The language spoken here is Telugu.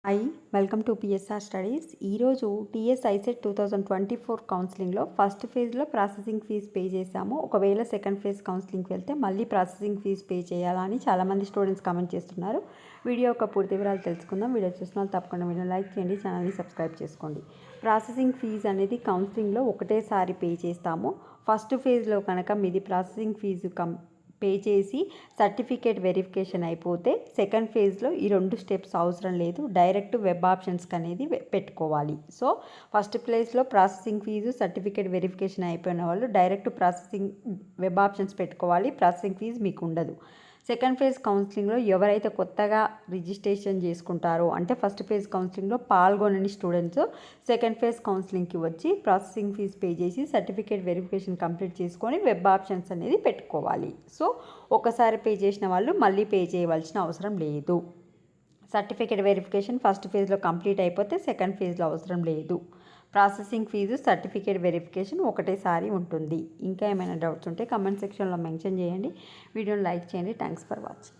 Hi, welcome to PSR studies. ఈరోజు టీఎస్ ఐసెట్ 2024 కౌన్సిలింగ్లో ఫస్ట్ ఫేజ్లో ప్రాసెసింగ్ ఫీజ్ పే చేశాము. ఒకవేళ సెకండ్ ఫేజ్ కౌన్సిలింగ్కి వెళ్తే మళ్ళీ ప్రాసెసింగ్ ఫీజ్ పే చేయాలని చాలామంది స్టూడెంట్స్ కామెంట్ చేస్తున్నారు. వీడియో యొక్క పూర్తి వివరాలు తెలుసుకుందాం. వీడియో చూసిన వాళ్ళు తప్పకుండా వీడియో లైక్ చేయండి, ఛానల్ని సబ్స్క్రైబ్ చేసుకోండి. ప్రాసెసింగ్ ఫీజ్ అనేది కౌన్సిలింగ్లో ఒకటేసారి పే చేస్తాము. ఫస్ట్ ఫేజ్లో కనుక మీది ప్రాసెసింగ్ ఫీజు పే చేసి సర్టిఫికేట్ వెరిఫికేషన్ అయిపోతే సెకండ్ ఫేజ్లో ఈ 2 స్టెప్స్ అవసరం లేదు. డైరెక్ట్ వెబ్ ఆప్షన్స్కి అనేది పెట్టుకోవాలి. సో ఫస్ట్ ప్లేస్లో ప్రాసెసింగ్ ఫీజు సర్టిఫికేట్ వెరిఫికేషన్ అయిపోయిన వాళ్ళు డైరెక్ట్ ప్రాసెసింగ్ వెబ్ ఆప్షన్స్ పెట్టుకోవాలి. ప్రాసెసింగ్ ఫీజు మీకు ఉండదు. సెకండ్ ఫేజ్ కౌన్సిలింగ్లో ఎవరైతే కొత్తగా రిజిస్ట్రేషన్ చేసుకుంటారో, అంటే ఫస్ట్ ఫేజ్ కౌన్సిలింగ్లో పాల్గొనని స్టూడెంట్స్ సెకండ్ ఫేజ్ కౌన్సిలింగ్కి వచ్చి ప్రాసెసింగ్ ఫీజ్ పే చేసి సర్టిఫికేట్ వెరిఫికేషన్ కంప్లీట్ చేసుకొని వెబ్ ఆప్షన్స్ అనేది పెట్టుకోవాలి. సో ఒకసారి పే చేసిన వాళ్ళు మళ్ళీ పే చేయవలసిన అవసరం లేదు. సర్టిఫికేట్ వెరిఫికేషన్ ఫస్ట్ ఫేజ్లో కంప్లీట్ అయిపోతే సెకండ్ ఫేజ్లో అవసరం లేదు. ప్రాసెసింగ్ ఫీజు సర్టిఫికేట్ వెరిఫికేషన్ ఒకటేసారి ఉంటుంది. ఇంకా ఏమైనా డౌట్స్ ఉంటే కమెంట్ సెక్షన్లో మెన్షన్ చేయండి. వీడియోని లైక్ చేయండి. Thanks for watching.